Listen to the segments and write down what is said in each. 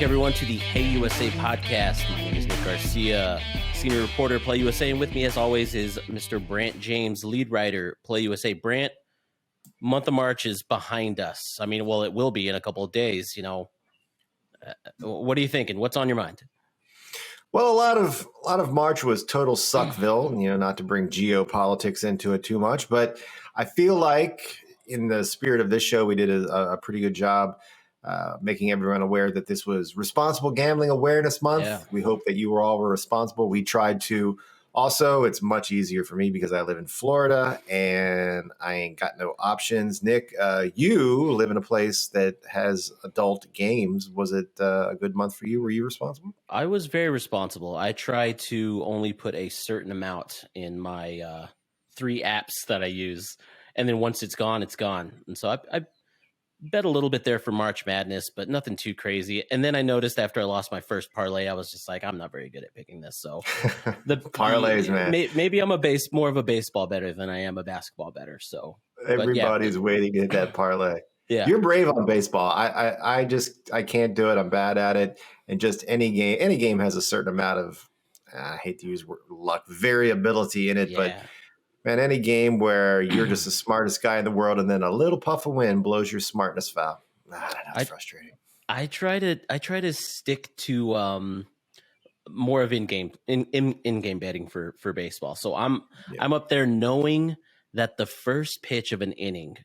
back, everyone, to the HeyUSA podcast. My name is Nick Garcia, senior reporter, Play USA, and with me, as always, is Mr. Brant James, lead writer, Play USA. Brant, month of March is behind us. I mean, well, it will be in a couple of days. What are you thinking? What's on your mind? Well, a lot of March was total suckville. Not to bring geopolitics into it too much, but I feel like in the spirit of this show, we did a pretty good job making everyone aware that this was Responsible Gambling Awareness Month. Yeah. We hope that you all were responsible. We tried to. Also, it's much easier for me because I live in Florida and I ain't got no options. Nick, you live in a place that has adult games. Was it a good month for you? Were you responsible? I was very responsible. I try to only put a certain amount in my 3 apps that I use. And then once it's gone, it's gone. And so I bet a little bit there for March Madness, but nothing too crazy. And then I noticed after I lost my first parlay, I was just like, I'm not very good at picking this. So the parlays, man. Maybe I'm more of a baseball bettor than I am a basketball bettor. So everybody's waiting to hit that parlay. Yeah, you're brave on baseball. I can't do it. I'm bad at it. And just any game has a certain amount of I hate to use luck variability in it, but. Man, any game where you're just the smartest guy in the world and then a little puff of wind blows your smartness foul. That's frustrating. I try to stick to more of in-game betting for baseball. So I'm up there knowing that the first pitch of an inning,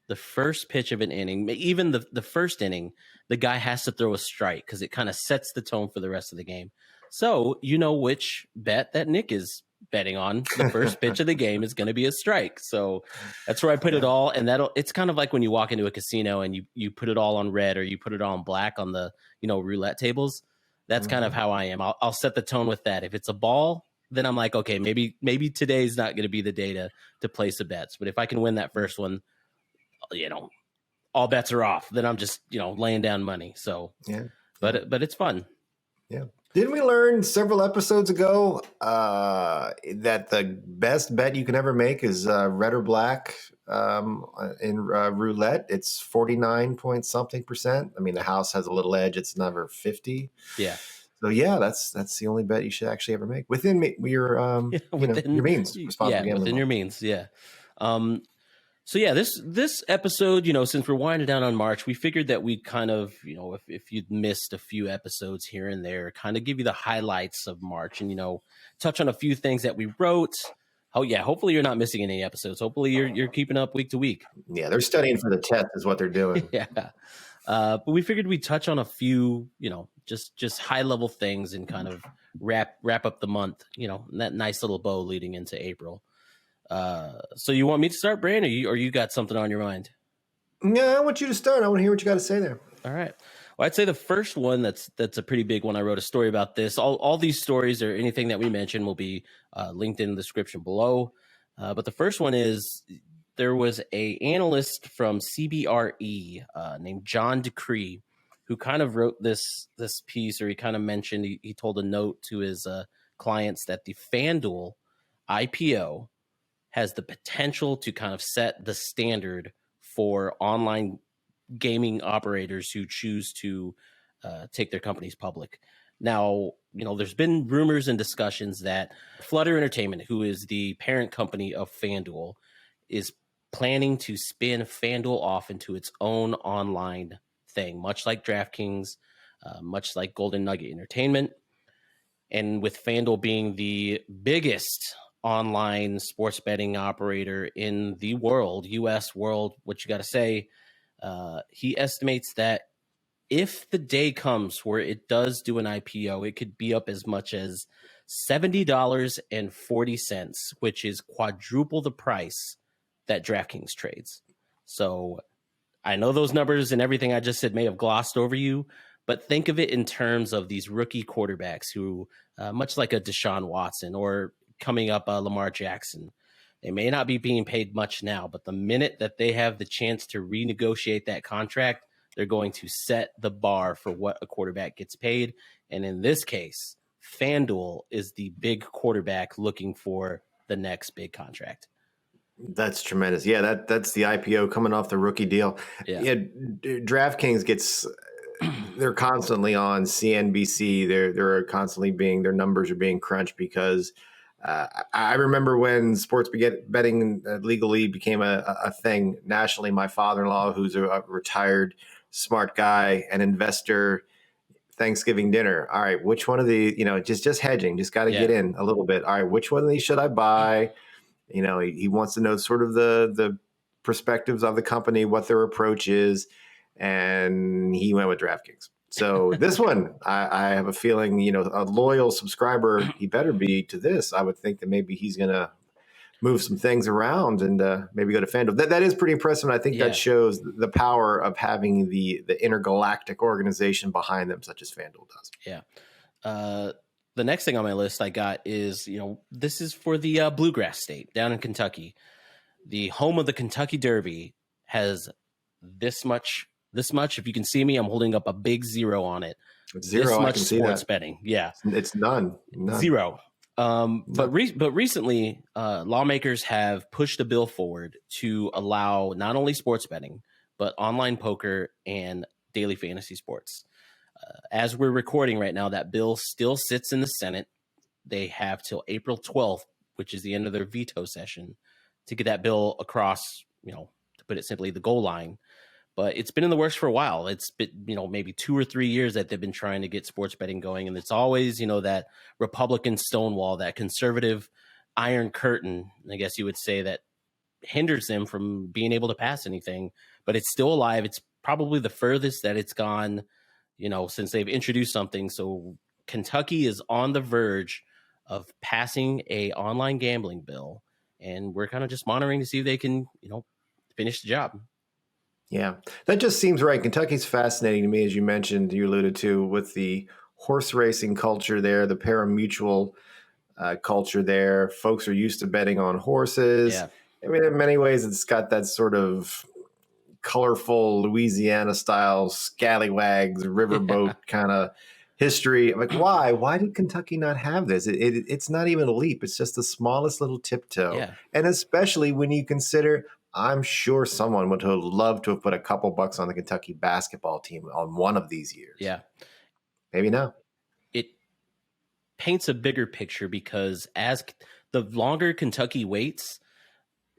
even the first inning, the guy has to throw a strike because it kind of sets the tone for the rest of the game. So you know which bet that Nick is betting on. The first pitch of the game is going to be a strike. So that's where I put it all. And it's kind of like when you walk into a casino and you put it all on red or you put it all on black on the, roulette tables. That's kind of how I am. I'll set the tone with that. If it's a ball, then I'm like, okay, maybe today's not going to be the day to place the bets. But if I can win that first one, all bets are off. Then I'm just, laying down money. So, but it's fun. Yeah. Didn't we learn several episodes ago that the best bet you can ever make is red or black in roulette? It's 49 point something %. I mean, the house has a little edge. It's never 50. Yeah. So that's the only bet you should actually ever make within your your means. Within your means. Yeah. So this episode, since we're winding down on March, we figured that we'd kind of, if you'd missed a few episodes here and there, kind of give you the highlights of March and, touch on a few things that we wrote. Oh yeah, hopefully you're not missing any episodes. Hopefully you're keeping up week to week. Yeah, they're studying for the test is what they're doing. Yeah. But we figured we'd touch on a few, just high level things and kind of wrap up the month, that nice little bow leading into April. So you want me to start, Brant, or you got something on your mind? No, I want you to start. I want to hear what you got to say there. All right. Well, I'd say the first one that's a pretty big one. I wrote a story about this. All these stories or anything that we mentioned will be linked in the description below. But the first one is there was a analyst from CBRE named John Decree who kind of wrote this piece, or he kind of mentioned, he told a note to his clients that the FanDuel IPO has the potential to kind of set the standard for online gaming operators who choose to take their companies public. Now, there's been rumors and discussions that Flutter Entertainment, who is the parent company of FanDuel, is planning to spin FanDuel off into its own online thing, much like DraftKings, much like Golden Nugget Entertainment. And with FanDuel being the biggest online sports betting operator in the world, U.S. world, what you got to say, he estimates that if the day comes where it does do an IPO, it could be up as much as $70.40, which is quadruple the price that DraftKings trades. So I know those numbers and everything I just said may have glossed over you, but think of it in terms of these rookie quarterbacks who, much like a Deshaun Watson or coming up Lamar Jackson, they may not be being paid much now, but the minute that they have the chance to renegotiate that contract, they're going to set the bar for what a quarterback gets paid. And in this case, FanDuel is the big quarterback looking for the next big contract. That's tremendous. Yeah, that's the IPO coming off the rookie deal. Yeah, DraftKings gets they're constantly on CNBC. They're constantly their numbers are being crunched because I remember when sports betting legally became a thing nationally. My father-in-law, who's a retired smart guy, an investor, Thanksgiving dinner. All right, which one of the, just hedging, just got to get in a little bit. All right, which one of these should I buy? He wants to know sort of the perspectives of the company, what their approach is, and he went with DraftKings. So this one, I have a feeling, a loyal subscriber, he better be to this. I would think that maybe he's going to move some things around and maybe go to FanDuel. That is pretty impressive. And I think that shows the power of having the intergalactic organization behind them, such as FanDuel does. Yeah. The next thing on my list I got is, this is for the Bluegrass State down in Kentucky. The home of the Kentucky Derby has this much. If you can see me, I'm holding up a big 0 on it. It's 0. This I much can see sports that. betting. Yeah. It's none. 0. But recently, lawmakers have pushed a bill forward to allow not only sports betting, but online poker and daily fantasy sports. As we're recording right now, that bill still sits in the Senate. They have till April 12th, which is the end of their veto session, to get that bill across, to put it simply, the goal line. But it's been in the works for a while. It's been, maybe 2 or 3 years that they've been trying to get sports betting going. And it's always, that Republican stonewall, that conservative iron curtain, I guess you would say, that hinders them from being able to pass anything. But it's still alive. It's probably the furthest that it's gone, since they've introduced something. So Kentucky is on the verge of passing a online gambling bill. And we're kind of just monitoring to see if they can, finish the job. Yeah, that just seems right. Kentucky's fascinating to me, as you mentioned, you alluded to, with the horse racing culture there, the pari-mutuel culture there. Folks are used to betting on horses. Yeah. I mean, in many ways, it's got that sort of colorful Louisiana-style scallywags, riverboat kind of history. I'm like, why? Why did Kentucky not have this? It's not even a leap. It's just the smallest little tiptoe. Yeah. And especially when you consider, I'm sure someone would have loved to have put a couple bucks on the Kentucky basketball team on one of these years. Yeah. Maybe now. It paints a bigger picture because as the longer Kentucky waits,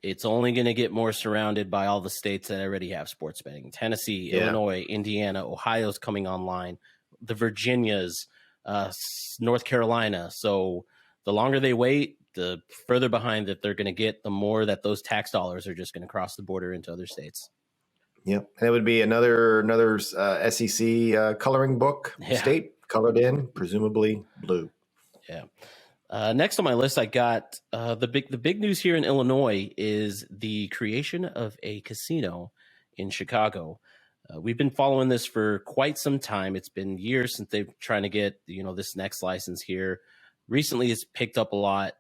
it's only going to get more surrounded by all the states that already have sports betting. Tennessee, Illinois, Indiana, Ohio's coming online, the Virginias, North Carolina. So the longer they wait, the further behind that they're going to get, the more that those tax dollars are just going to cross the border into other states. Yep. And it would be another SEC coloring book, state colored in, presumably blue. Yeah. Next on my list, I got the big news here in Illinois is the creation of a casino in Chicago. We've been following this for quite some time. It's been years since they've trying to get this next license here. Recently, it's picked up a lot.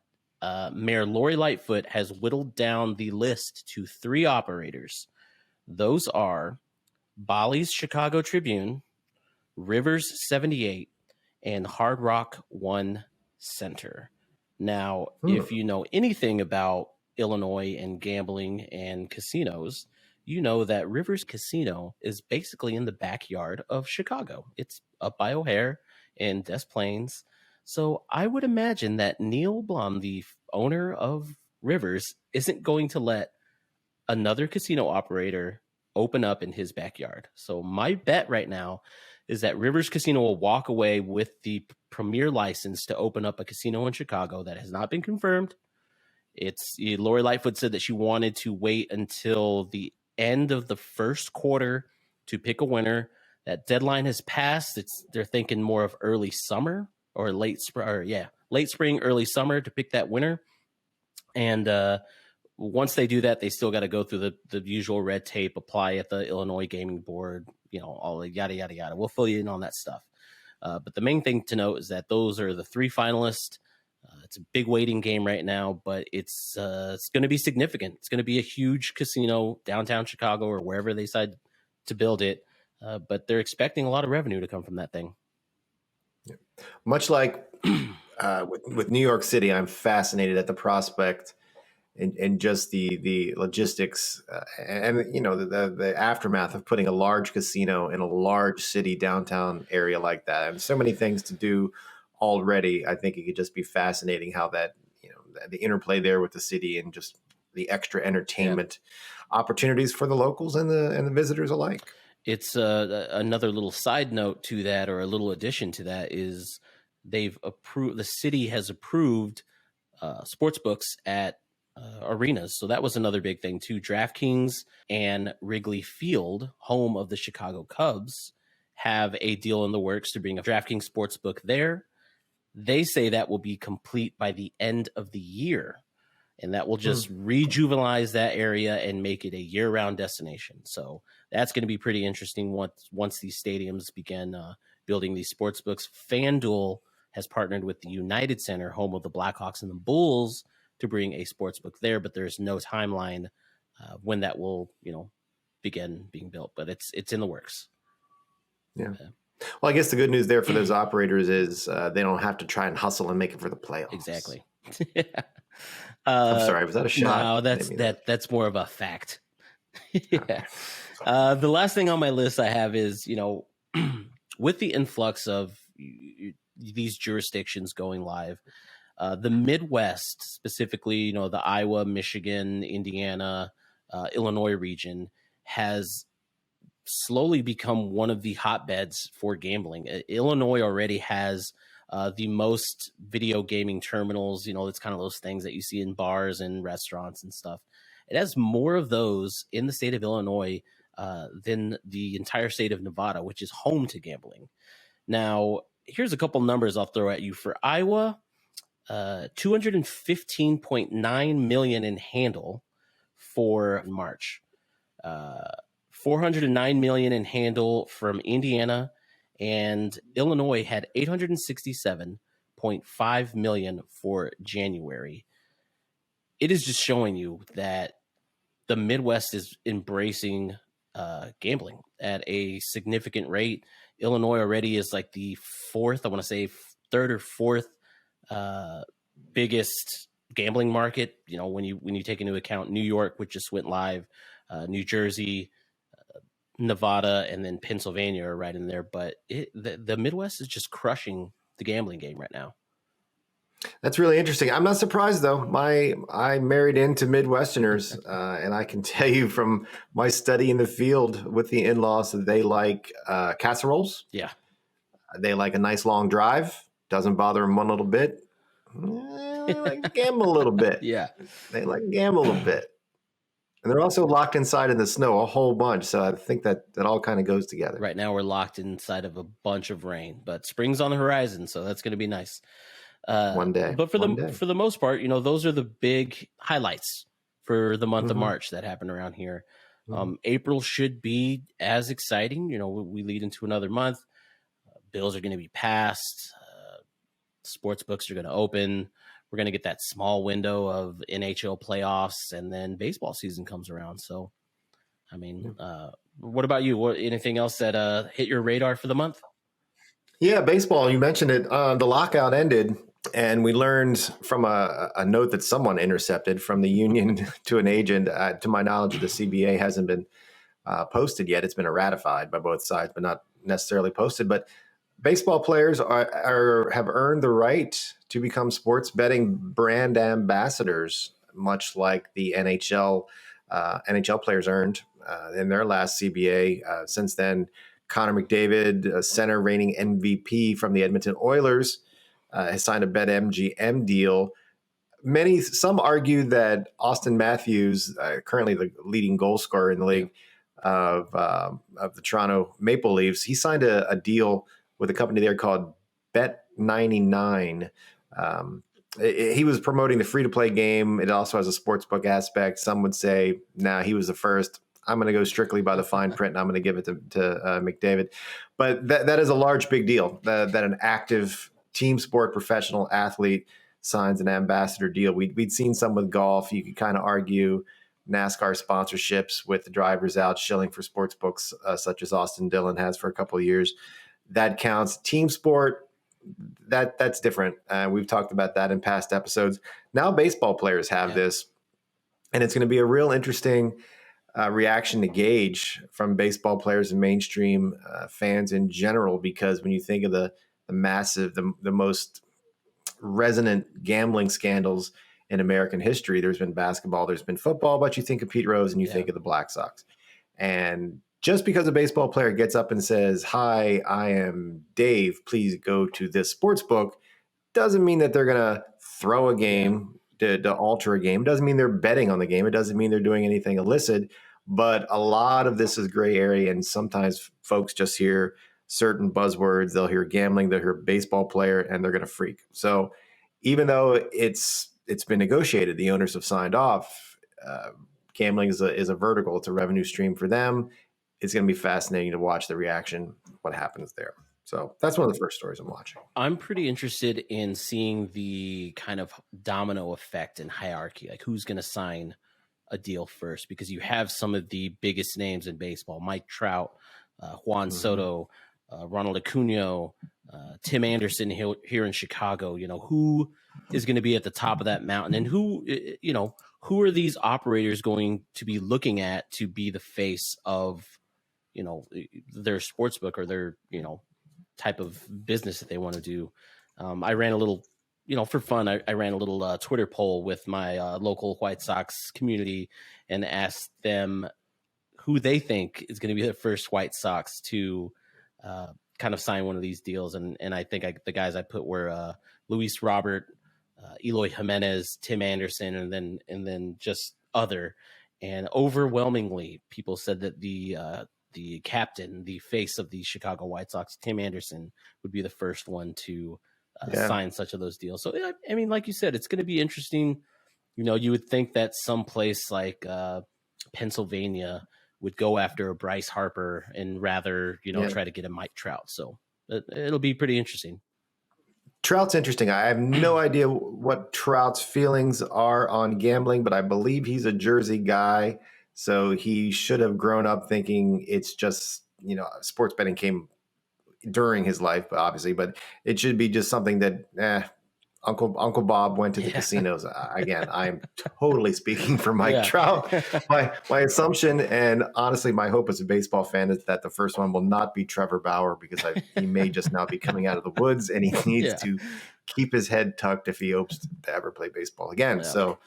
Mayor Lori Lightfoot has whittled down the list to 3 operators. Those are Bolly's Chicago Tribune, Rivers 78, and Hard Rock One Center. Now, if you know anything about Illinois and gambling and casinos, you know that Rivers Casino is basically in the backyard of Chicago. It's up by O'Hare and Des Plaines. So I would imagine that Neil Blum, the owner of Rivers, isn't going to let another casino operator open up in his backyard. So my bet right now is that Rivers Casino will walk away with the premier license to open up a casino in Chicago. That has not been confirmed. Lori Lightfoot said that she wanted to wait until the end of the first quarter to pick a winner. That deadline has passed. They're thinking more of early summer or late spring, early summer to pick that winner. And once they do that, they still got to go through the usual red tape, apply at the Illinois Gaming Board, all the yada, yada, yada. We'll fill you in on that stuff. But the main thing to note is that those are the 3 finalists. It's a big waiting game right now, but it's going to be significant. It's going to be a huge casino downtown Chicago or wherever they decide to build it. But they're expecting a lot of revenue to come from that thing. Yeah. Much like with New York City, I'm fascinated at the prospect and just the logistics and the aftermath of putting a large casino in a large city downtown area like that, and so many things to do already. I think it could just be fascinating how that the interplay there with the city and just the extra entertainment opportunities for the locals and the visitors alike. It's another little side note to that, or a little addition to that, is the city has approved sportsbooks at arenas. So that was another big thing too. DraftKings and Wrigley Field, home of the Chicago Cubs, have a deal in the works to bring a DraftKings sportsbook there. They say that will be complete by the end of the year, and that will just rejuvenize that area and make it a year-round destination. So that's going to be pretty interesting once these stadiums begin building these sports books. FanDuel has partnered with the United Center, home of the Blackhawks and the Bulls, to bring a sports book there, but there's no timeline when that will begin being built. But it's in the works. Yeah. Well, I guess the good news there for those operators is they don't have to try and hustle and make it for the playoffs. Exactly. I'm sorry, was that a shot? No, that's more of a fact. Yeah. The last thing on my list I have is, with the influx of these jurisdictions going live, the Midwest, specifically, the Iowa, Michigan, Indiana, Illinois region, has slowly become one of the hotbeds for gambling. Illinois already has the most video gaming terminals. It's kind of those things that you see in bars and restaurants and stuff. It has more of those in the state of Illinois than the entire state of Nevada, which is home to gambling. Now, here's a couple numbers I'll throw at you. For Iowa, 215.9 million in handle for March. 409 million in handle from Indiana, and Illinois had 867.5 million for January. It is just showing you that the Midwest is embracing gambling at a significant rate. Illinois already is like the third or fourth biggest gambling market. When you take into account New York, which just went live, New Jersey, Nevada, and then Pennsylvania are right in there. But the Midwest is just crushing the gambling game right now. That's really interesting. I'm not surprised though. I married into Midwesterners, and I can tell you from my study in the field with the in-laws that they like casseroles. Yeah, they like a nice long drive. Doesn't bother them one little bit. They like to gamble a little bit. Yeah, they like to gamble a little bit. And they're also locked inside in the snow a whole bunch. So I think that all kind of goes together. Right now we're locked inside of a bunch of rain, but spring's on the horizon, so that's going to be nice. One day. But for the most part, those are the big highlights for the month of March that happen around here. April should be as exciting. We lead into another month. Bills are going to be passed. Sports books are going to open. We're going to get that small window of NHL playoffs, and then baseball season comes around. So, what about you? Anything else that hit your radar for the month? Yeah, baseball. You mentioned it. The lockout ended, and we learned from a note that someone intercepted from the union to an agent. To my knowledge, the CBA hasn't been posted yet. It's been ratified by both sides, but not necessarily posted. But baseball players have earned the right to become sports betting brand ambassadors, much like the NHL players earned in their last CBA. Since then, Connor McDavid, center reigning MVP from the Edmonton Oilers, has signed a BetMGM deal. Some argue that Austin Matthews, currently the leading goal scorer in the league of the Toronto Maple Leafs, he signed a deal with a company there called Bet99. He was promoting the free-to-play game. It also has a sportsbook aspect. Some would say, he was the first. I'm going to go strictly by the fine print, and I'm going to give it to McDavid. But that is a large, big deal, that an active team sport professional athlete signs an ambassador deal. We'd seen some with golf. You could kind of argue NASCAR sponsorships with the drivers out shilling for sportsbooks, such as Austin Dillon has for a couple of years. That counts. Team sport, that's different. We've talked about that in past episodes. Now baseball players have this And it's going to be a real interesting reaction to gauge from baseball players and mainstream fans in general, because when you think of the massive, the most resonant gambling scandals in American history, there's been basketball, there's been football, but you think of Pete Rose and you think of the Black Sox. And just because a baseball player gets up and says, "Hi, I am Dave, please go to this sports book," doesn't mean that they're going to throw a game to alter a game. It doesn't mean they're betting on the game. It doesn't mean they're doing anything illicit. But a lot of this is gray area, and sometimes folks just hear certain buzzwords. They'll hear gambling, they'll hear baseball player, and they're going to freak. So even though it's been negotiated, the owners have signed off. Gambling is a vertical. It's a revenue stream for them. It's going to be fascinating to watch the reaction, what happens there. So that's one of the first stories I'm watching. I'm pretty interested in seeing the kind of domino effect and hierarchy, like who's going to sign a deal first, because you have some of the biggest names in baseball: Mike Trout, Juan Soto, Ronald Acuna, Tim Anderson here in Chicago. Who is going to be at the top of that mountain, and who are these operators going to be looking at to be the face of their sportsbook or their type of business that they want to do. I ran a little, for fun, I ran a little Twitter poll with my local White Sox community and asked them who they think is going to be the first White Sox to kind of sign one of these deals. And I think the guys I put were Luis Robert, Eloy Jimenez, Tim Anderson, and then just other. And overwhelmingly, people said that the captain, the face of the Chicago White Sox, Tim Anderson, would be the first one to sign such of those deals. So, I mean, like you said, it's going to be interesting. You would think that someplace like Pennsylvania would go after a Bryce Harper and rather, try to get a Mike Trout. So it'll be pretty interesting. Trout's interesting. I have no idea what Trout's feelings are on gambling, but I believe he's a Jersey guy. So he should have grown up thinking it's just, sports betting came during his life, but it should be just something that, Uncle Bob went to the casinos. Again, I'm totally speaking for Mike Trout. My assumption, and honestly, my hope as a baseball fan, is that the first one will not be Trevor Bauer, because he may just now be coming out of the woods, and he needs to keep his head tucked if he hopes to ever play baseball again. Yeah. So,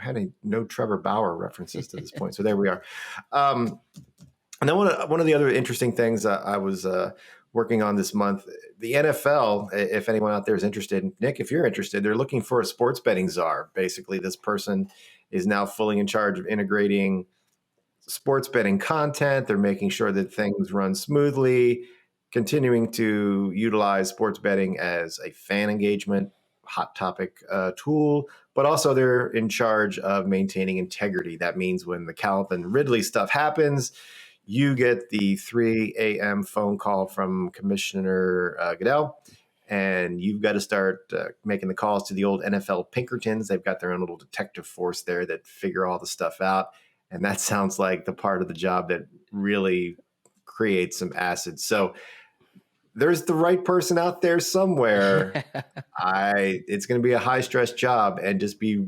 had no Trevor Bauer references to this point. So there we are. And then one of the other interesting things I was working on this month, the NFL, if anyone out there is interested, Nick, if you're interested, they're looking for a sports betting czar. Basically, this person is now fully in charge of integrating sports betting content. They're making sure that things run smoothly, continuing to utilize sports betting as a fan engagement, hot topic tool, but also they're in charge of maintaining integrity. That means when the Calvin Ridley stuff happens, you get the 3 a.m. phone call from Commissioner Goodell, and you've got to start making the calls to the old NFL Pinkertons. They've got their own little detective force there that figure all the stuff out. And that sounds like the part of the job that really creates some acid. So there's the right person out there somewhere. It's going to be a high stress job, and just be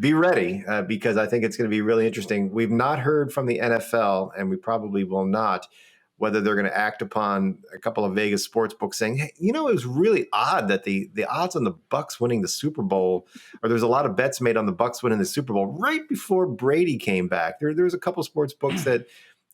ready because I think it's going to be really interesting. We've not heard from the NFL, and we probably will not, whether they're going to act upon a couple of Vegas sports books saying, hey, it was really odd that the odds on the Bucs winning the Super Bowl, or there's a lot of bets made on the Bucs winning the Super Bowl right before Brady came back. There's a couple of sports books that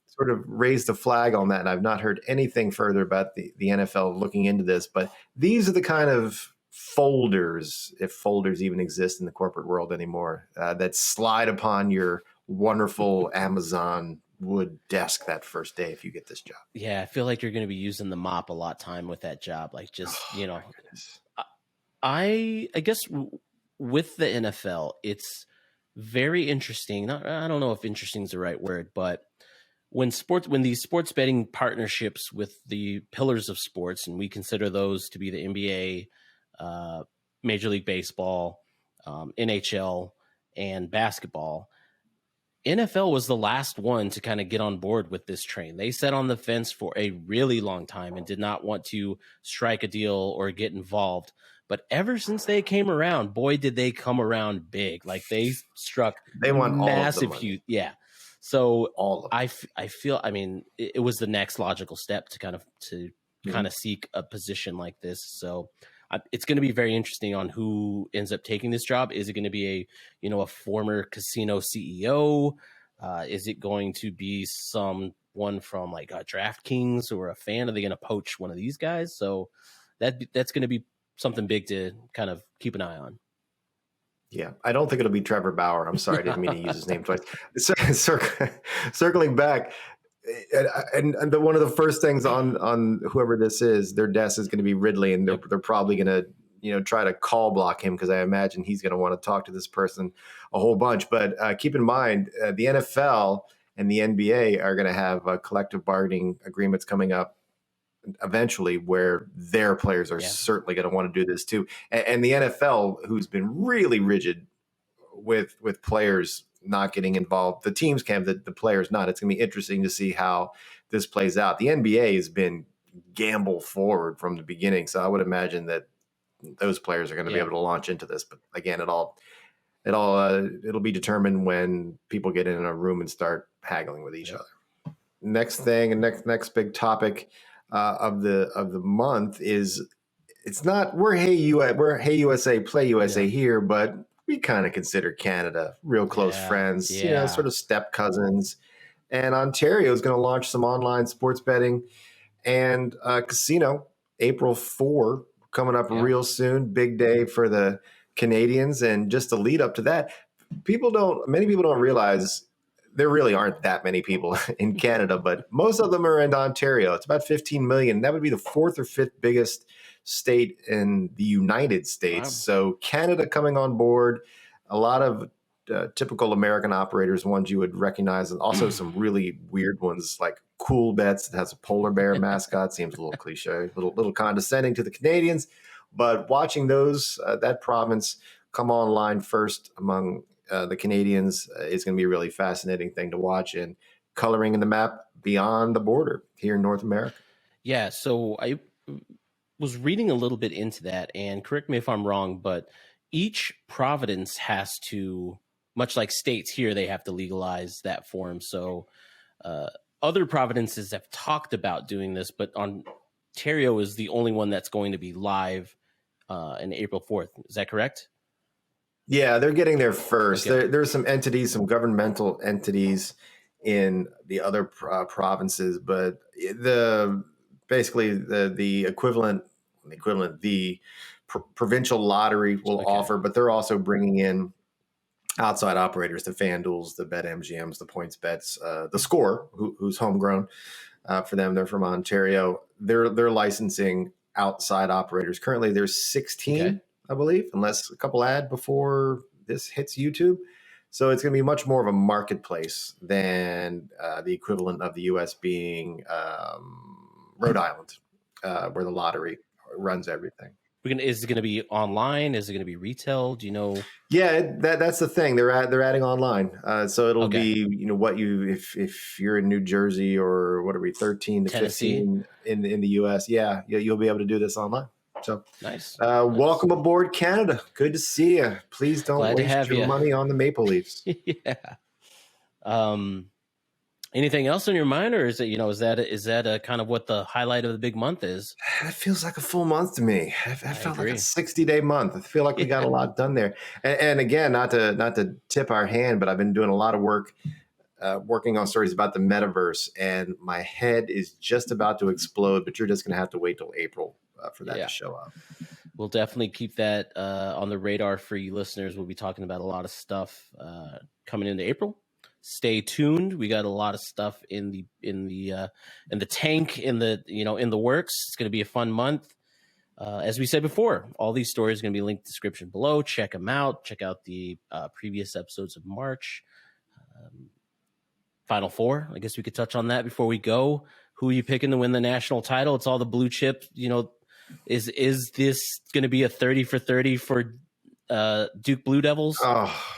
sort of raised the flag on that, and I've not heard anything further about the NFL looking into this. But these are the kind of folders, if folders even exist in the corporate world anymore, that slide upon your wonderful Amazon wood desk that first day if you get this job. Yeah, I feel like you're going to be using the mop a lot of time with that job. Like just, I guess with the NFL, it's very interesting. I don't know if interesting is the right word, but when these sports betting partnerships with the pillars of sports, and we consider those to be the NBA, Major League Baseball, NHL, and basketball, NFL was the last one to kind of get on board with this train. They sat on the fence for a really long time and did not want to strike a deal or get involved. But ever since they came around, boy, did they come around big. Like they struck They won all of the money. huge. Yeah. So all of I feel, I mean, it was the next logical step to kind of seek a position like this. So it's going to be very interesting on who ends up taking this job. Is it going to be a former casino CEO? Is it going to be someone from like DraftKings or a fan? Are they going to poach one of these guys? So that's going to be something big to kind of keep an eye on. Yeah, I don't think it'll be Trevor Bauer. I'm sorry, I didn't mean to use his name twice. Circling back, and one of the first things on whoever this is, their desk is going to be Ridley, and they're probably going to try to call block him, because I imagine he's going to want to talk to this person a whole bunch. But keep in mind, the NFL and the NBA are going to have collective bargaining agreements coming up eventually, where their players are certainly going to want to do this too. And the NFL, who's been really rigid with players not getting involved, the teams can, the players not. It's going to be interesting to see how this plays out. The NBA has been gamble forward from the beginning, so I would imagine that those players are going to be able to launch into this. But again, it'll be determined when people get in a room and start haggling with each other. Next thing, and next big topic of the month is, it's not, we're HeyUSA, Play USA here, but we kind of consider Canada real close friends, sort of step cousins. And Ontario is going to launch some online sports betting and casino April 4 coming up real soon. Big day for the Canadians. And just to lead up to that, many people don't realize there really aren't that many people in Canada, but most of them are in Ontario. It's about 15 million. That would be the fourth or fifth biggest state in the United States. Wow. So Canada coming on board, a lot of typical American operators, ones you would recognize, and also some really weird ones like Cool Bets that has a polar bear mascot. Seems a little cliche, little condescending to the Canadians. But watching that province come online first among the Canadians is going to be a really fascinating thing to watch, and coloring in the map beyond the border here in North America. Yeah, so I was reading a little bit into that, and correct me if I'm wrong, but each province has to, much like states here, they have to legalize that form. So other provinces have talked about doing this, but Ontario is the only one that's going to be live in April 4th. Is that correct? Yeah, they're getting there first. Okay. There's some entities, some governmental entities in the other provinces, but basically the equivalent, the provincial lottery will offer, but they're also bringing in outside operators, the FanDuels, the BetMGMs, the PointsBets, the Score, who's homegrown for them. They're from Ontario. They're licensing outside operators. Currently, there's 16, I believe, unless a couple add before this hits YouTube. So it's going to be much more of a marketplace than the equivalent of the U.S. being Rhode Island, where the lottery runs everything. Is it going to be online? Is it going to be retail? Do you know? Yeah, that's the thing. They're adding online, so it'll be if you're in New Jersey or what are we 13 to Tennessee. 15 in the U.S. Yeah, you'll be able to do this online. So nice. Welcome aboard, Canada. Good to see you. Please don't waste your money on the Maple Leafs. Yeah. Anything else on your mind, or is it is that kind of what the highlight of the big month is? It feels like a full month to me. I felt like a 60-day month. I feel like we got a lot done there. And again, not to tip our hand, but I've been doing a lot of work working on stories about the metaverse, and my head is just about to explode. But you're just going to have to wait till April for that to show up. We'll definitely keep that on the radar for you listeners. We'll be talking about a lot of stuff coming into April. Stay tuned. We got a lot of stuff in the tank, in the works. It's going to be a fun month. As we said before, all these stories are going to be linked in the description below. Check them out. Check out the previous episodes of March. Final Four. I guess we could touch on that before we go. Who are you picking to win the national title? It's all the blue chip. Is this going to be a 30 for 30 for Duke Blue Devils,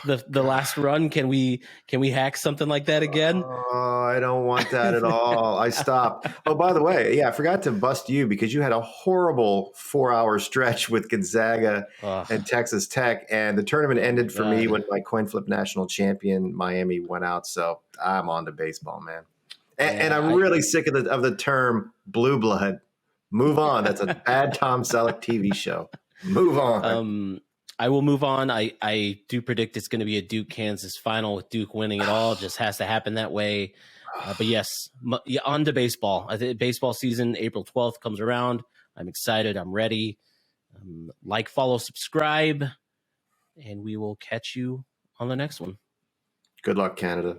the last run. Can we hack something like that again? Oh, I don't want that at all. I stopped. Oh, by the way, I forgot to bust you because you had a horrible 4-hour stretch with Gonzaga and Texas Tech, and the tournament ended for me when my coin flip national champion Miami went out. So I'm on to baseball, man. And I'm really sick of the term blue blood. Move on. That's a bad Tom Selleck TV show. Move on. I will move on. I do predict it's going to be a Duke-Kansas final with Duke winning it all. It just has to happen that way. But yes, on to baseball. I think baseball season, April 12th comes around. I'm excited. I'm ready. Like, follow, subscribe, and we will catch you on the next one. Good luck, Canada.